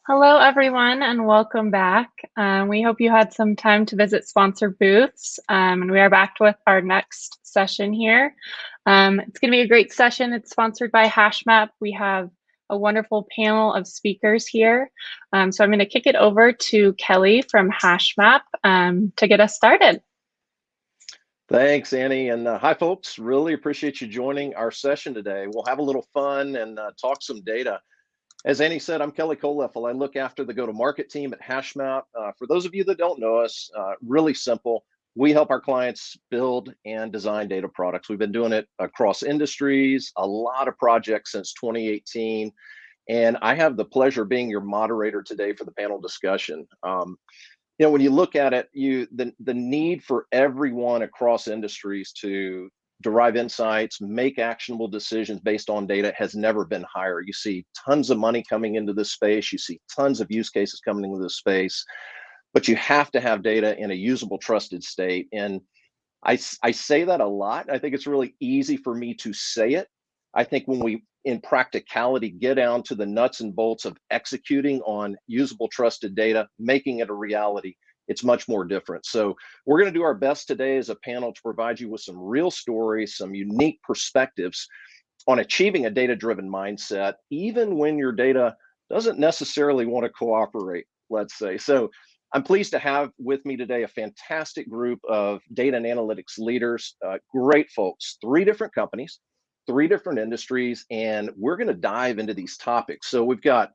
Hello, everyone, and welcome back. We hope you had some time to visit sponsor booths, and we are back with our next session here. It's going to be a great session. It's sponsored by Hashmap. We have a wonderful panel of speakers here. So I'm going to kick it over to Kelly from Hashmap to get us started. Thanks, Annie, and hi, folks. Really appreciate you joining our session today. We'll have a little fun and talk some data. As Annie said, I'm Kelly Coleffel. I look after the go-to-market team at Hashmap. For those of you that don't know us, really simple. We help our clients build and design data products. We've been doing it across industries, a lot of projects since 2018. And I have the pleasure of being your moderator today for the panel discussion. When you look at it, the need for everyone across industries to derive insights, make actionable decisions based on data has never been higher. You see tons of money coming into this space. You see tons of use cases coming into this space, but you have to have data in a usable, trusted state. And I say that a lot. I think it's really easy for me to say it. I think when we, in practicality, get down to the nuts and bolts of executing on usable, trusted data, making it a reality, it's much more different. So we're going to do our best today as a panel to provide you with some real stories, some unique perspectives on achieving a data-driven mindset, even when your data doesn't necessarily want to cooperate, let's say. So I'm pleased to have with me today a fantastic group of data and analytics leaders, great folks, 3 different companies, 3 different industries, and we're going to dive into these topics. So we've got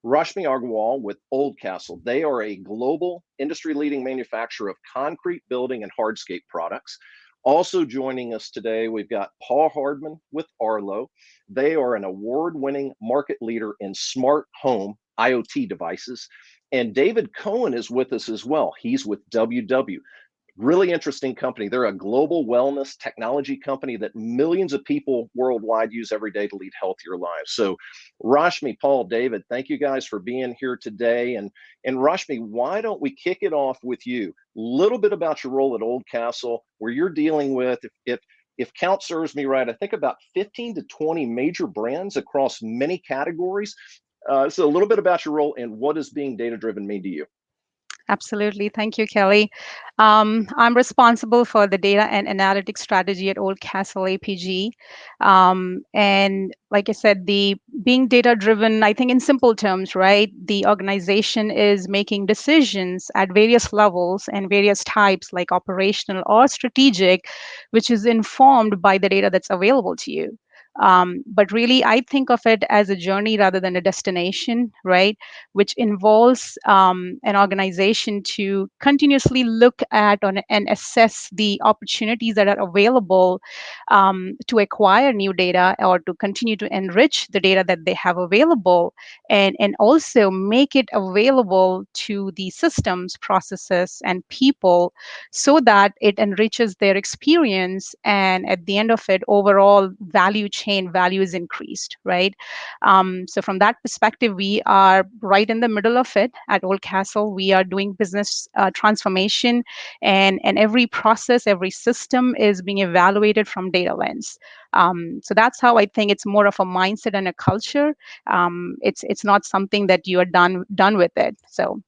Rashmi Agarwal with OldCastle. They are a global industry-leading manufacturer of concrete building and hardscape products. Also joining us today, we've got Paul Hardman with Arlo. They are an award-winning market leader in smart home IoT devices. And David Cohen is with us as well. He's with WW. Really interesting company. They're a global wellness technology company that millions of people worldwide use every day to lead healthier lives. So Rashmi, Paul, David, thank you guys for being here today. And Rashmi, why don't we kick it off with you? A little bit about your role at OldCastle, where you're dealing with, if count serves me right, I think about 15 to 20 major brands across many categories. So a little bit about your role and what does being data-driven mean to you? Absolutely. Thank you, Kelly. I'm responsible for the data and analytics strategy at OldCastle APG. And like I said, the being data driven, I think in simple terms, right? The organization is making decisions at various levels and various types, like operational or strategic, which is informed by the data that's available to you. But really, I think of it as a journey rather than a destination, right? Which involves an organization to continuously look at and assess the opportunities that are available to acquire new data or to continue to enrich the data that they have available, and also make it available to the systems, processes, and people so that it enriches their experience. And at the end of it, overall value chain value is increased, right? So from that perspective, we are right in the middle of it at OldCastle. We are doing business transformation, and every process, every system is being evaluated from data lens. So that's how I think it's more of a mindset and a culture. It's not something that you are done with it. So.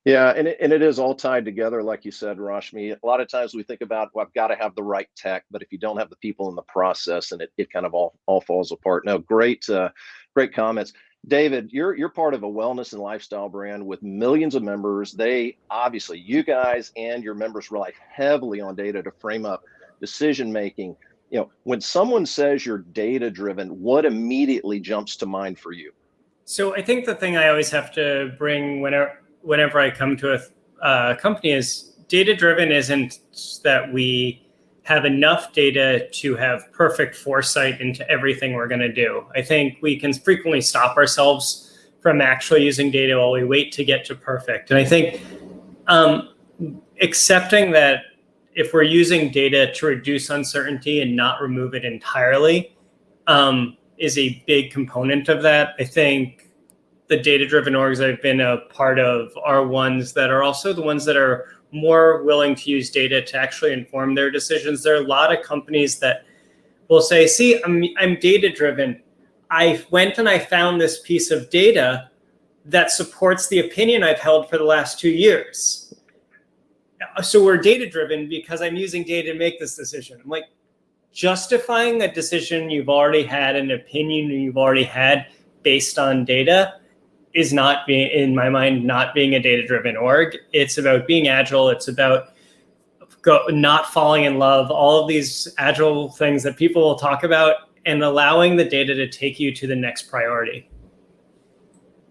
Yeah, and it is all tied together, like you said, Rashmi. A lot of times we think about, well, I've got to have the right tech, but if you don't have the people in the process, and it kind of all falls apart. No, great comments. David, you're part of a wellness and lifestyle brand with millions of members. They obviously, you guys and your members rely heavily on data to frame up decision making. When someone says you're data driven, what immediately jumps to mind for you? So I think the thing I always have to bring whenever I come to a company is data-driven isn't that we have enough data to have perfect foresight into everything we're going to do. I think we can frequently stop ourselves from actually using data while we wait to get to perfect. And I think accepting that if we're using data to reduce uncertainty and not remove it entirely is a big component of that. I think the data-driven orgs I've been a part of are ones that are also the ones that are more willing to use data to actually inform their decisions. There are a lot of companies that will say, see, I'm data-driven. I went and I found this piece of data, that supports the opinion I've held for the last 2 years. So we're data-driven because I'm using data to make this decision. I'm like, justifying a decision you've already had, an opinion you've already had based on data is not being, in my mind, not being a data-driven org. It's about being agile. It's about not falling in love, all of these agile things that people will talk about, and allowing the data to take you to the next priority.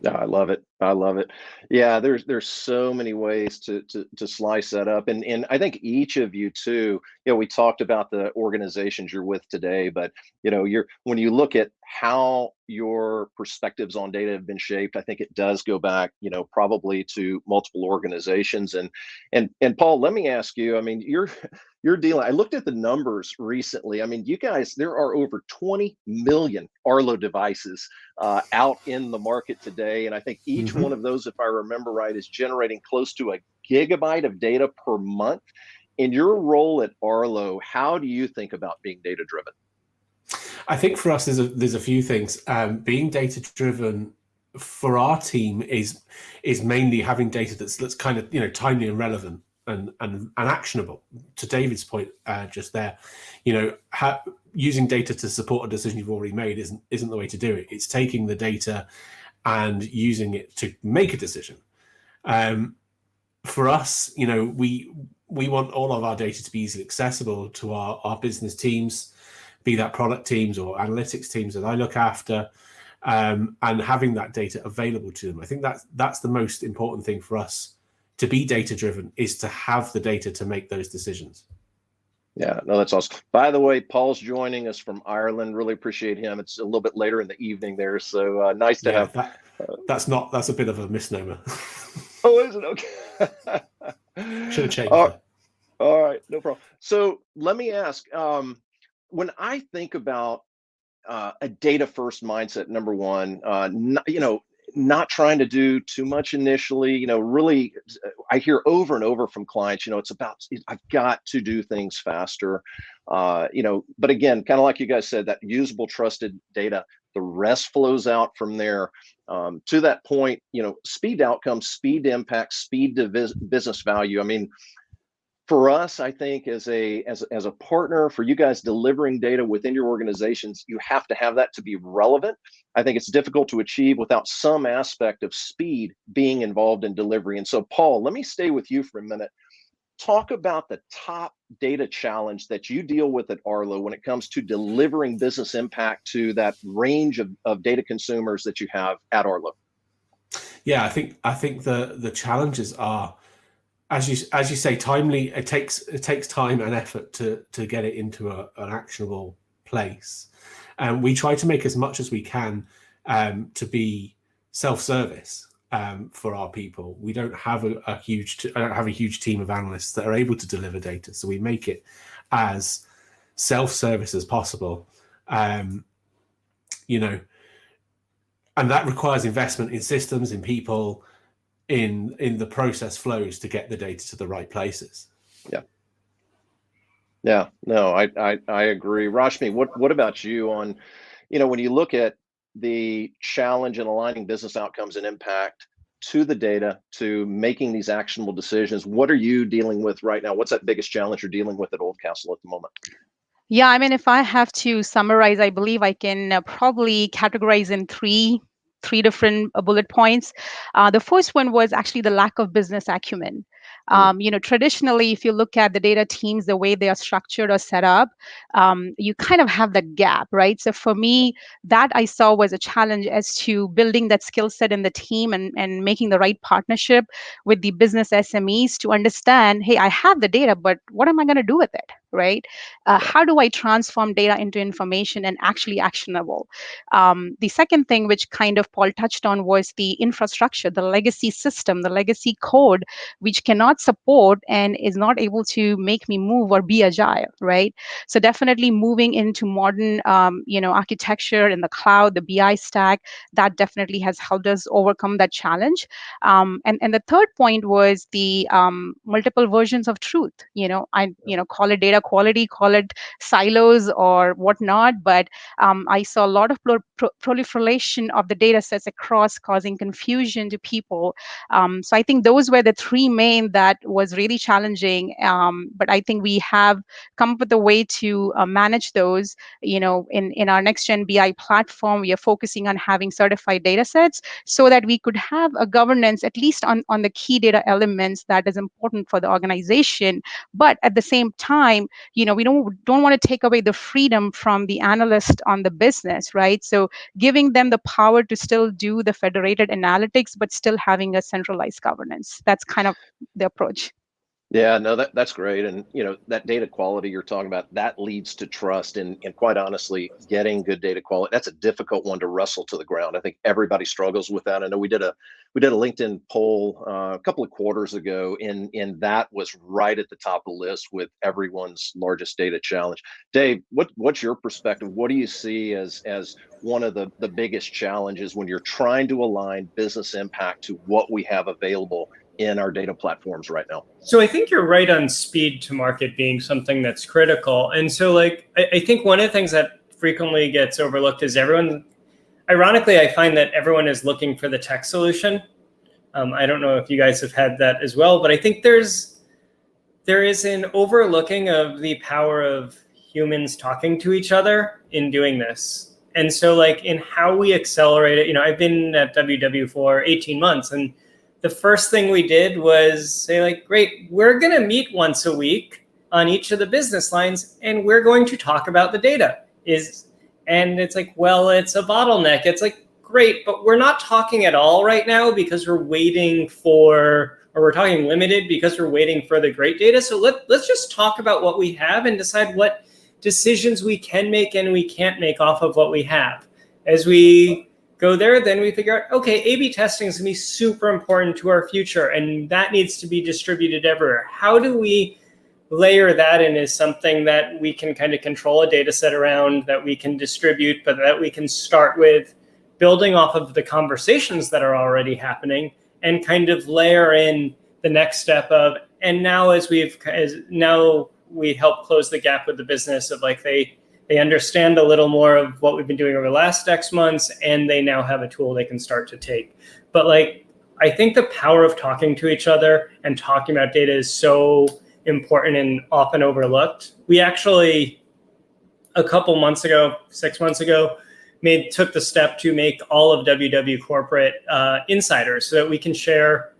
I love it. I love it. Yeah, there's so many ways to slice that up, and I think each of you too. We talked about the organizations you're with today, but when you look at how your perspectives on data have been shaped, I think it does go back, probably to multiple organizations. And Paul, let me ask you. I mean, you're dealing. I looked at the numbers recently. I mean, you guys, there are over 20 million Arlo devices out in the market today, and I think each one of those, if I remember right, is generating close to a gigabyte of data per month. In your role at Arlo, how do you think about being data driven? I think for us, there's a few things. Being data driven for our team is mainly having data that's kind of timely and relevant and actionable. To David's point just there, using data to support a decision you've already made isn't the way to do it. It's taking the data and using it to make a decision. For us, we want all of our data to be easily accessible to our business teams, be that product teams or analytics teams that I look after, and having that data available to them. I think that's the most important thing for us to be data driven, is to have the data to make those decisions. Yeah, no, that's awesome. By the way, Paul's joining us from Ireland. Really appreciate him. It's a little bit later in the evening there, so nice to have. That's a bit of a misnomer. Oh, is it? Okay. Should have changed that. All right, no problem. So let me ask, when I think about a data first mindset, number one, not trying to do too much initially, really, I hear over and over from clients, it's about, I've got to do things faster, but again, kind of like you guys said, that usable, trusted data, the rest flows out from there. To that point, speed to outcomes, speed to impact, speed to business value. I mean, for us, I think as a partner, for you guys delivering data within your organizations, you have to have that to be relevant. I think it's difficult to achieve without some aspect of speed being involved in delivery. And so, Paul, let me stay with you for a minute. Talk about the top data challenge that you deal with at Arlo when it comes to delivering business impact to that range of data consumers that you have at Arlo. Yeah, I think the challenges are, as you say, timely. It takes time and effort to get it into an actionable place, and we try to make as much as we can to be self-service for our people. We don't have a huge team of analysts that are able to deliver data, so we make it as self-service as possible. And that requires investment in systems, in people, in the process flows to get the data to the right places. Yeah, no, I agree. Rashmi, what about you on, when you look at the challenge in aligning business outcomes and impact to the data, to making these actionable decisions, what are you dealing with right now? What's that biggest challenge you're dealing with at OldCastle at the moment? Yeah, I mean, if I have to summarize, I believe I can probably categorize in three different bullet points. The first one was actually the lack of business acumen. Traditionally, if you look at the data teams, the way they are structured or set up, you kind of have the gap, right? So for me, that I saw was a challenge as to building that skill set in the team and making the right partnership with the business SMEs to understand, hey, I have the data, but what am I going to do with it, right? How do I transform data into information and actually actionable? The second thing, which kind of Paul touched on, was the infrastructure, the legacy system, the legacy code, which cannot support and is not able to make me move or be agile, right? So definitely moving into modern, architecture in the cloud, the BI stack, that definitely has helped us overcome that challenge. And the third point was the multiple versions of truth. I call it data quality, call it silos or whatnot, but I saw a lot of proliferation of the data sets across, causing confusion to people. So I think those were the three main that was really challenging. But I think we have come up with a way to manage those. In our next gen BI platform, we are focusing on having certified data sets so that we could have a governance, at least on the key data elements that is important for the organization. But at the same time, we don't want to take away the freedom from the analyst on the business, right? So giving them the power to still do the federated analytics, but still having a centralized governance. That's kind of the approach. Yeah, no, that's great. And that data quality you're talking about, that leads to trust. And quite honestly, getting good data quality, that's a difficult one to wrestle to the ground. I think everybody struggles with that. I know we did a LinkedIn poll a couple of quarters ago, and that was right at the top of the list with everyone's largest data challenge. Dave, what's your perspective? What do you see as one of the biggest challenges when you're trying to align business impact to what we have available in our data platforms right now? So I think you're right on speed to market being something that's critical. And so I think one of the things that frequently gets overlooked is ironically, I find that everyone is looking for the tech solution. I don't know if you guys have had that as well, but I think there is an overlooking of the power of humans talking to each other in doing this. And so in how we accelerate it, I've been at WW for 18 months, and the first thing we did was say great, we're going to meet once a week on each of the business lines, and we're going to talk about the data. And it's well, it's a bottleneck. It's great, but we're not talking at all right now because we're waiting for, or we're talking limited because we're waiting for the great data. So let's just talk about what we have and decide what decisions we can make and we can't make off of what we have. As we go there, then we figure out, okay, A/B testing is going to be super important to our future, and that needs to be distributed everywhere. How do we layer that in as something that we can kind of control a data set around, that we can distribute, but that we can start with building off of the conversations that are already happening and kind of layer in the next step of, and now now we help close the gap with the business of they understand a little more of what we've been doing over the last X months, and they now have a tool they can start to take. But I think the power of talking to each other and talking about data is so important and often overlooked. We actually, a couple months ago, 6 months ago, took the step to make all of WW corporate insiders so that we can share.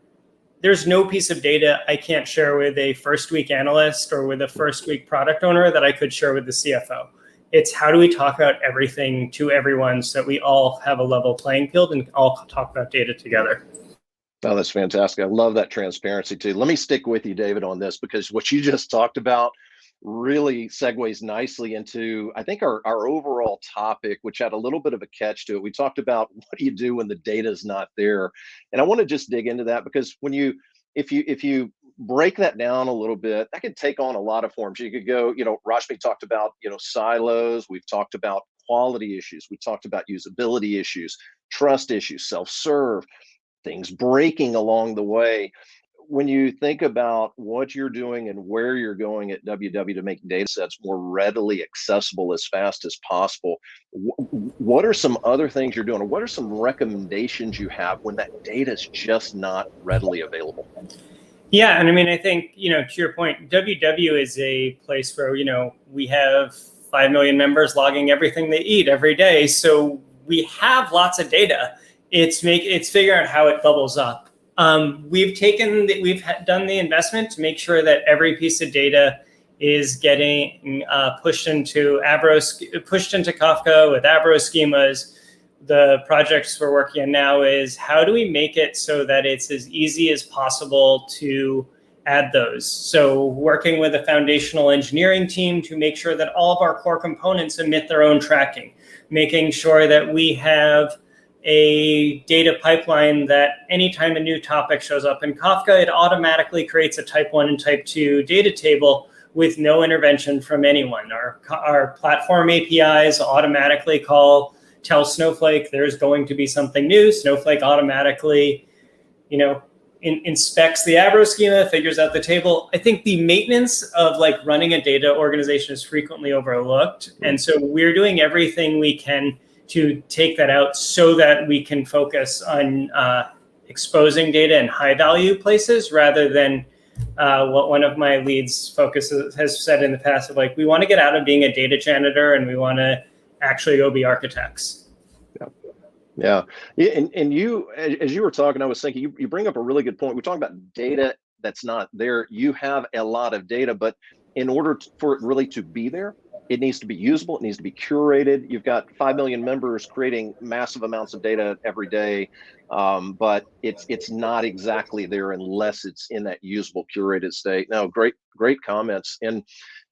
There's no piece of data I can't share with a first week analyst or with a first week product owner that I could share with the CFO. It's how do we talk about everything to everyone so that we all have a level playing field and all talk about data together. Oh, that's fantastic. I love that transparency too. Let me stick with you, David, on this, because what you just talked about really segues nicely into, I think, our overall topic, which had a little bit of a catch to it. We talked about what do you do when the data is not there? And I want to just dig into that, because if you break that down a little bit, that could take on a lot of forms. You could go, Rashmi talked about, silos. We've talked about quality issues. We talked about usability issues, trust issues, self-serve, things breaking along the way. When you think about what you're doing and where you're going at WW to make data sets more readily accessible as fast as possible, what are some other things you're doing? Or what are some recommendations you have when that data is just not readily available? Yeah, and I think, to your point, WW is a place where, we have 5 million members logging everything they eat every day. So we have lots of data. It's figuring out how it bubbles up. We've done the investment to make sure that every piece of data is getting pushed into Kafka with Avro schemas. The projects we're working on now is how do we make it so that it's as easy as possible to add those. So working with a foundational engineering team to make sure that all of our core components emit their own tracking, making sure that we have a data pipeline that anytime a new topic shows up in Kafka, it automatically creates a type 1 and type 2 data table with no intervention from anyone. Our platform APIs automatically tell Snowflake there's going to be something new. Snowflake automatically, inspects the Avro schema, figures out the table. I think the maintenance of like running a data organization is frequently overlooked. And so we're doing everything we can to take that out so that we can focus on exposing data in high value places rather than what one of my leads has said in the past of like, we want to get out of being a data janitor and we want to actually go be architects. Yeah. And you, as you were talking, I was thinking, you bring up a really good point. We're talking about data that's not there. You have a lot of data, but in order for it really to be there, it needs to be usable. It needs to be curated. You've got 5 million members creating massive amounts of data every day, but it's not exactly there unless it's in that usable, curated state. No, great comments. And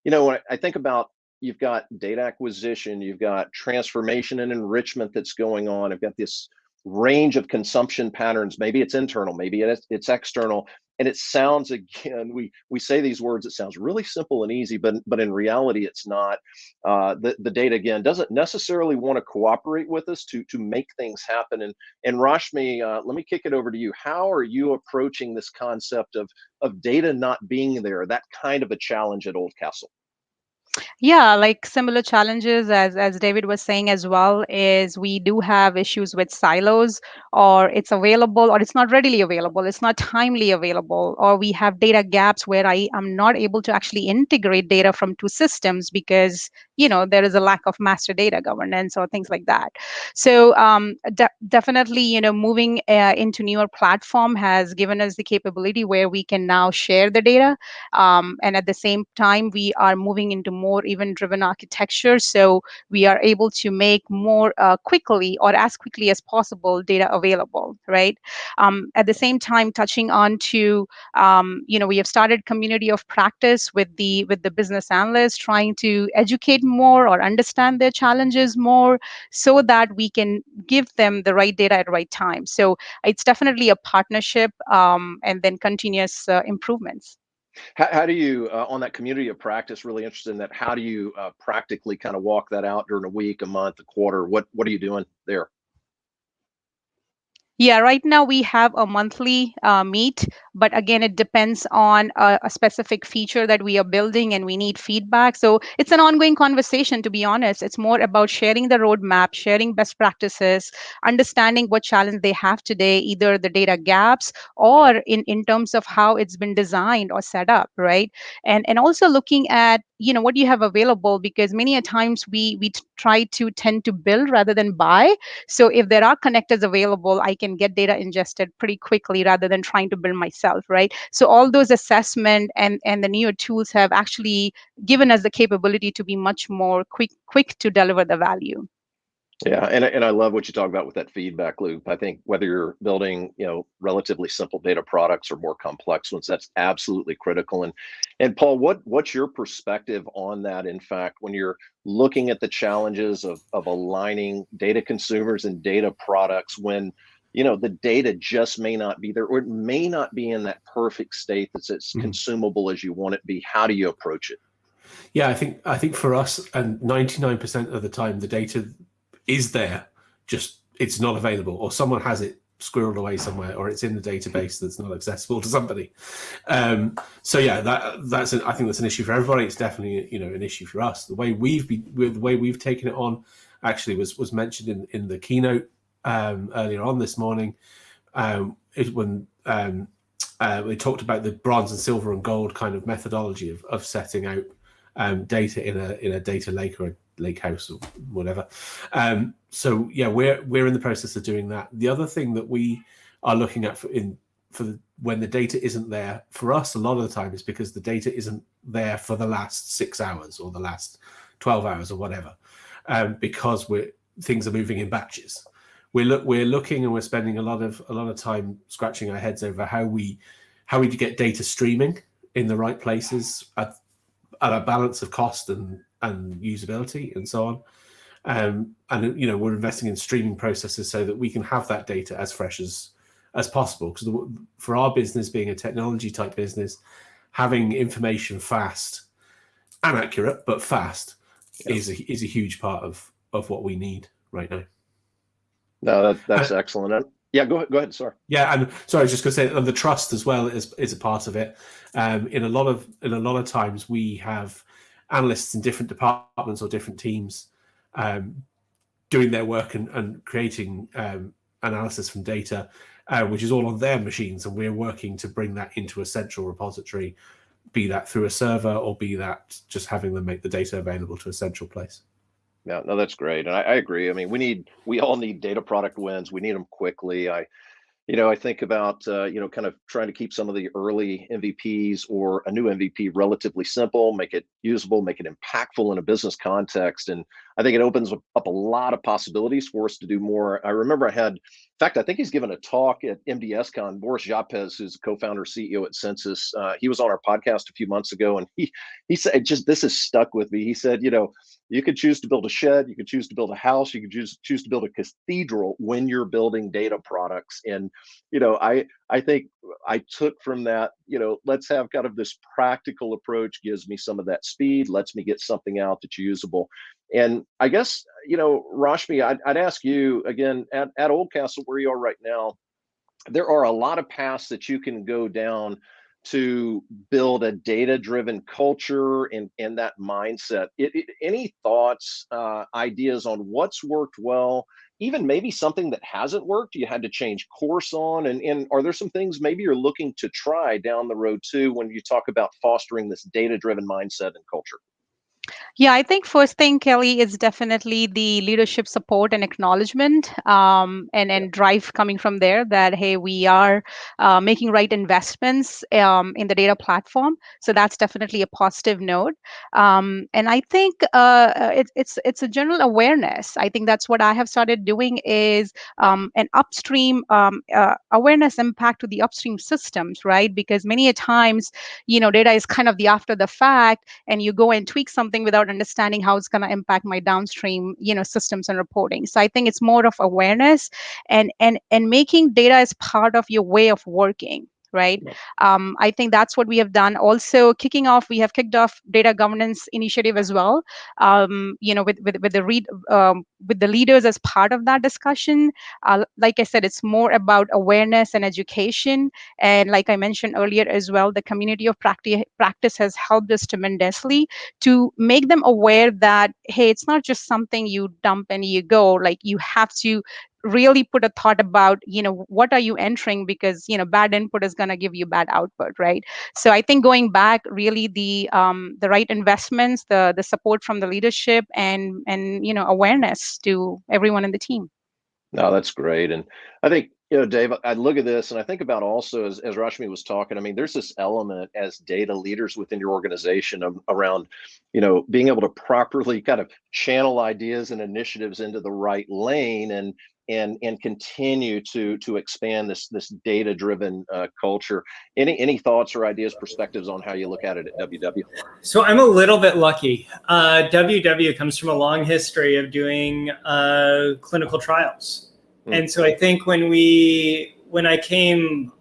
when I think about, you've got data acquisition, you've got transformation and enrichment that's going on. I've got this range of consumption patterns. Maybe it's internal, maybe it's external. And it sounds, again, we say these words, it sounds really simple and easy, but in reality, it's not. The data, again, doesn't necessarily want to cooperate with us to make things happen. And Rashmi, let me kick it over to you. How are you approaching this concept of data not being there, that kind of a challenge at OldCastle? Yeah, like similar challenges as David was saying as well, is we do have issues with silos, or it's available or it's not readily available, it's not timely available, or we have data gaps where I am not able to actually integrate data from two systems because there is a lack of master data governance or things like that. So definitely moving into newer platform has given us the capability where we can now share the data, and at the same time we are moving into more event-driven architecture, so we are able to make more quickly or as quickly as possible data available, right? At the same time, touching on to, we have started community of practice with the business analysts, trying to educate more or understand their challenges more so that we can give them the right data at the right time. So it's definitely a partnership, and then continuous improvements. How do you, on that community of practice, really interested in that, how do you practically kind of walk that out during a week, a month, a quarter? What are you doing there? Yeah, right now we have a monthly meet, but again, it depends on a specific feature that we are building and we need feedback. So it's an ongoing conversation, to be honest. It's more about sharing the roadmap, sharing best practices, understanding what challenge they have today, either the data gaps or in terms of how it's been designed or set up, right? And also looking at what you have available, because many a times we tend to build rather than buy. So if there are connectors available, I can get data ingested pretty quickly rather than trying to build myself, right? So all those assessment and the newer tools have actually given us the capability to be much more quick to deliver the value. Yeah, and I love what you talk about with that feedback loop. I think whether you're building, relatively simple data products or more complex ones, that's absolutely critical. And Paul, what's your perspective on that? In fact, when you're looking at the challenges of aligning data consumers and data products, when the data just may not be there, or it may not be in that perfect state that's as consumable as you want it to be. How do you approach it? Yeah, I think for us, and 99% of the time, the data is there, just it's not available, or someone has it squirreled away somewhere, or it's in the database that's not accessible to somebody. So yeah, I think that's an issue for everybody. It's definitely an issue for us. The way we've taken it on actually was mentioned in the keynote earlier on this morning, when we talked about the bronze and silver and gold kind of methodology of setting out data in a data lake or a lake house or whatever. So yeah, we're in the process of doing that. The other thing that we are looking at when the data isn't there for us, a lot of the time is because the data isn't there for the last 6 hours or the last 12 hours or whatever, because things are moving in batches. We're looking and we're spending a lot of time scratching our heads over how we get data streaming in the right places at a balance of cost and usability and so on. And we're investing in streaming processes so that we can have that data as fresh as possible. Because for our business, being a technology type business, having information fast and accurate but fast is a huge part of what we need right now. No, that's excellent. Yeah, go ahead. Sorry. Yeah, and sorry, I was just going to say, and the trust as well is a part of it. In a lot of times, we have analysts in different departments or different teams doing their work and creating analysis from data, which is all on their machines, and we're working to bring that into a central repository, be that through a server or be that just having them make the data available to a central place. Yeah, no, that's great. And I agree. I mean, we all need data product wins. We need them quickly. I think about, kind of trying to keep some of the early MVPs or a new MVP relatively simple, make it usable, make it impactful in a business context. And I think it opens up a lot of possibilities for us to do more. I remember in fact, I think he's given a talk at MDSCon. Boris Japez, who's co-founder, CEO at Census, he was on our podcast a few months ago, and he said, this has stuck with me. He said, you could choose to build a shed, you could choose to build a house, you could choose to build a cathedral when you're building data products. And I think I took from that, let's have kind of this practical approach, gives me some of that speed, lets me get something out that's usable. And I guess, Rashmi, I'd ask you again, at OldCastle, where you are right now, there are a lot of paths that you can go down to build a data-driven culture and that mindset. Any thoughts, ideas on what's worked well, even maybe something that hasn't worked, you had to change course on, and are there some things maybe you're looking to try down the road too when you talk about fostering this data-driven mindset and culture? Yeah, I think first thing, Kelly, is definitely the leadership support and acknowledgement, and drive coming from there that, hey, we are making right investments in the data platform. So that's definitely a positive note. And I think it's a general awareness. I think that's what I have started doing is an upstream awareness impact to the upstream systems, right? Because many a times, data is kind of the after the fact, and you go and tweak something without understanding how it's going to impact my downstream systems and reporting. So I think it's more of awareness and making data as part of your way of working, right? I think that's what we have done. Also, we have kicked off data governance initiative as well, with the leaders as part of that discussion. Like I said, it's more about awareness and education. And like I mentioned earlier as well, the community of practice has helped us tremendously to make them aware that, hey, it's not just something you dump and you go. Like, you have to really put a thought about, what are you entering, because, bad input is going to give you bad output, right? So I think going back, really the right investments, the support from the leadership, and awareness to everyone in the team. No, that's great. And I think, Dave, I look at this and I think about also, as Rashmi was talking, I mean, there's this element as data leaders within your organization around, being able to properly kind of channel ideas and initiatives into the right lane and continue to expand this data-driven culture. Any thoughts or ideas, perspectives on how you look at it at WW? So I'm a little bit lucky. WW comes from a long history of doing clinical trials. And so I think when I came,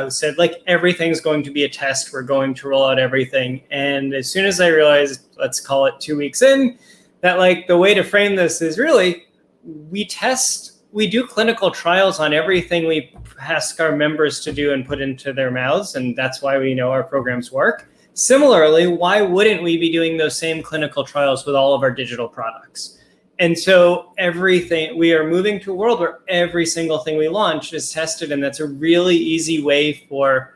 said, like, everything's going to be a test, we're going to roll out everything. And as soon as I realized, let's call it 2 weeks in, that, like, the way to frame this is really, we do clinical trials on everything we ask our members to do and put into their mouths. And that's why we know our programs work. Similarly, why wouldn't we be doing those same clinical trials with all of our digital products? And so we are moving to a world where every single thing we launch is tested. And that's a really easy way for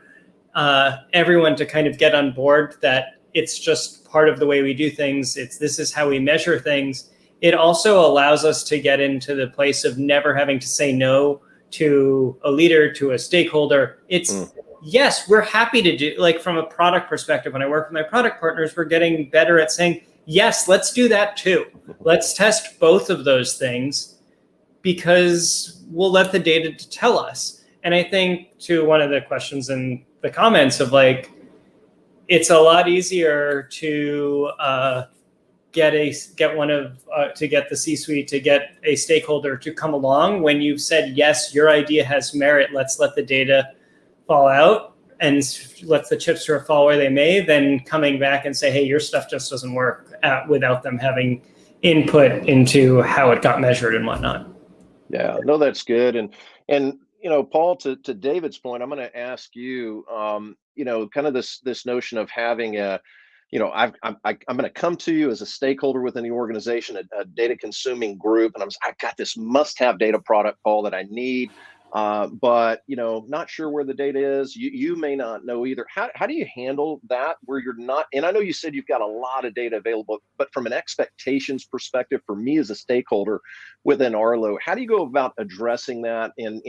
everyone to kind of get on board that it's just part of the way we do things. This is how we measure things. It also allows us to get into the place of never having to say no to a leader, to a stakeholder. Yes, we're happy to do, like, from a product perspective, when I work with my product partners, we're getting better at saying, yes, let's do that too. Let's test both of those things because we'll let the data tell us. And I think, to one of the questions in the comments of, like, it's a lot easier to get the C-suite, to get a stakeholder to come along when you've said, yes, your idea has merit, let's let the data fall out and let the chips fall where they may, then coming back and say, hey, your stuff just doesn't work, without them having input into how it got measured and whatnot. Yeah, no, that's good. And Paul, to David's point, I'm going to ask you, kind of this notion of having I'm going to come to you as a stakeholder within the organization, a data consuming group, and I've got this must-have data product, Paul, that I need, but not sure where the data is. You may not know either. How do you handle that where you're not? And I know you said you've got a lot of data available, but from an expectations perspective, for me as a stakeholder within Arlo, how do you go about addressing that? And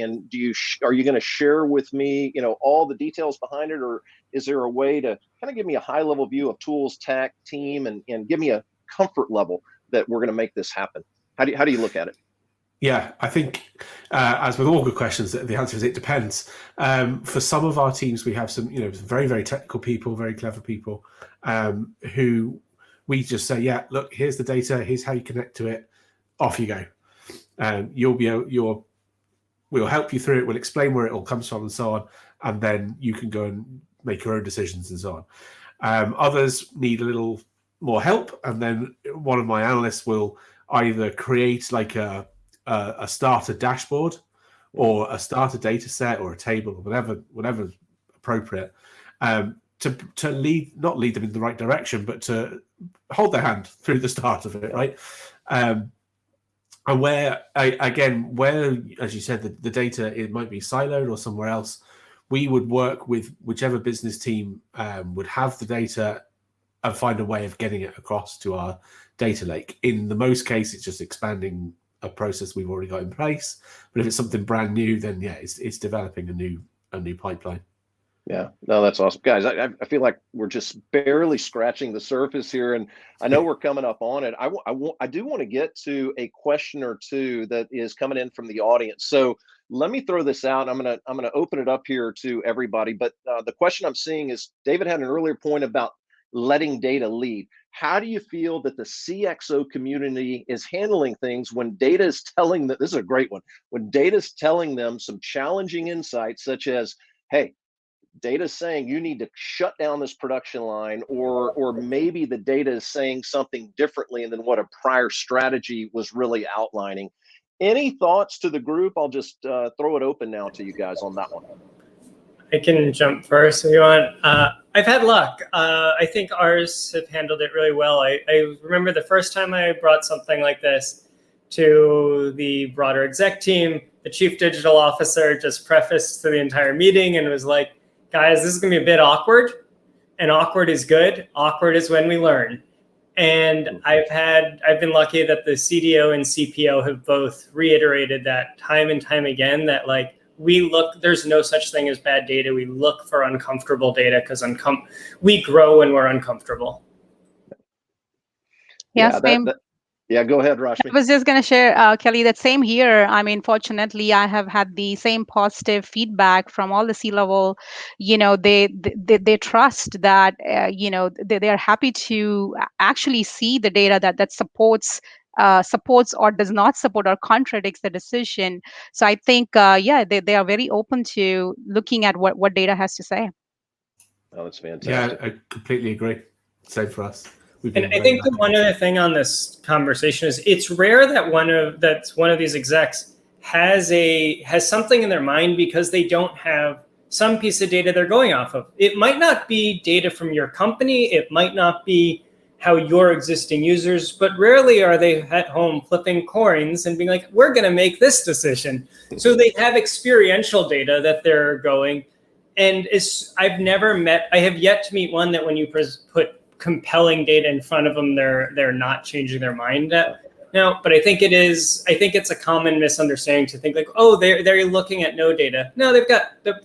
are you going to share with me, all the details behind it, or is there a way to kind of give me a high level view of tools, tech, team, and give me a comfort level that we're going to make this happen? How do you look at it? Yeah, I think as with all good questions, the answer is it depends. For some of our teams, we have some, very, very technical people, very clever people who we just say, yeah, look, here's the data, here's how you connect to it, off you go. We'll help you through it, we'll explain where it all comes from and so on, and then you can go and make your own decisions and so on. Others need a little more help, and then one of my analysts will either create like a starter dashboard or a starter data set or a table or whatever appropriate, to not lead them in the right direction, but to hold their hand through the start of it, right? And where, as you said, the data, it might be siloed or somewhere else, we would work with whichever business team would have the data and find a way of getting it across to our data lake. In the most case, it's just expanding a process we've already got in place. But if it's something brand new, then yeah, it's developing a new pipeline. Yeah, no, that's awesome, guys. I feel like we're just barely scratching the surface here, and I know we're coming up on it. I do want to get to a question or two that is coming in from the audience. So let me throw this out. I'm gonna open it up here to everybody. But the question I'm seeing is, David had an earlier point about letting data lead. How do you feel that the CXO community is handling things when data is telling them? This is a great one. When data is telling them some challenging insights, such as, hey, data is saying you need to shut down this production line, or maybe the data is saying something differently than what a prior strategy was really outlining. Any thoughts to the group? I'll just throw it open now to you guys on that one. I can jump first if you want. I've had luck. I think ours have handled it really well. I remember the first time I brought something like this to the broader exec team, the chief digital officer just prefaced to the entire meeting and was like, guys, this is going to be a bit awkward, and awkward is good. Awkward is when we learn. And I've been lucky that the CDO and CPO have both reiterated that time and time again, that like, there's no such thing as bad data. We look for uncomfortable data because we grow when we're uncomfortable. Yeah, same. Yeah, go ahead, Rashmi. I was just going to share, Kelly, that same here. I mean, fortunately, I have had the same positive feedback from all the C-level. They trust that, they are happy to actually see the data that supports or does not support or contradicts the decision. So I think, they are very open to looking at what data has to say. Oh, that's fantastic. Yeah, I completely agree. Same for us. And I think one other thing on this conversation is it's rare that one of these execs has something in their mind because they don't have some piece of data they're going off of. It might not be data from your company. It might not be how your existing users, but rarely are they at home flipping coins and being like, we're going to make this decision. So they have experiential data that they're going. And I have yet to meet one that when you put compelling data in front of them, they're not changing their mind now. But I think it's a common misunderstanding to think like, oh, they're looking at no data. No,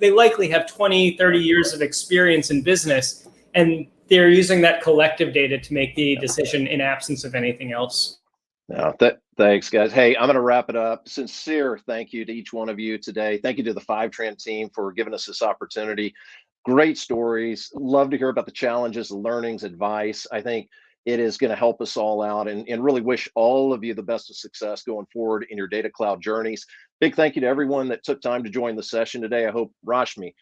they likely have 20, 30 years of experience in business, and they're using that collective data to make the decision in absence of anything else. No, thanks, guys. Hey, I'm going to wrap it up. Sincere thank you to each one of you today. Thank you to the Fivetran team for giving us this opportunity. Great stories. Love to hear about the challenges, the learnings, advice. I think, It is going to help us all out, and really wish all of you the best of success going forward in your data cloud journeys. Big thank you to everyone that took time to join the session today. I hope Rashmi,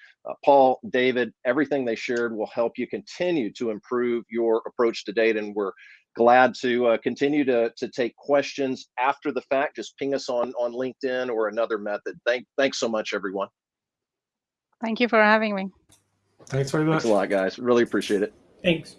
Paul, David, everything they shared will help you continue to improve your approach to data. And we're glad to continue to take questions after the fact. Just ping us on LinkedIn or another method. Thanks so much, everyone. Thank you for having me. Thanks very much. Thanks a lot, guys. Really appreciate it. Thanks.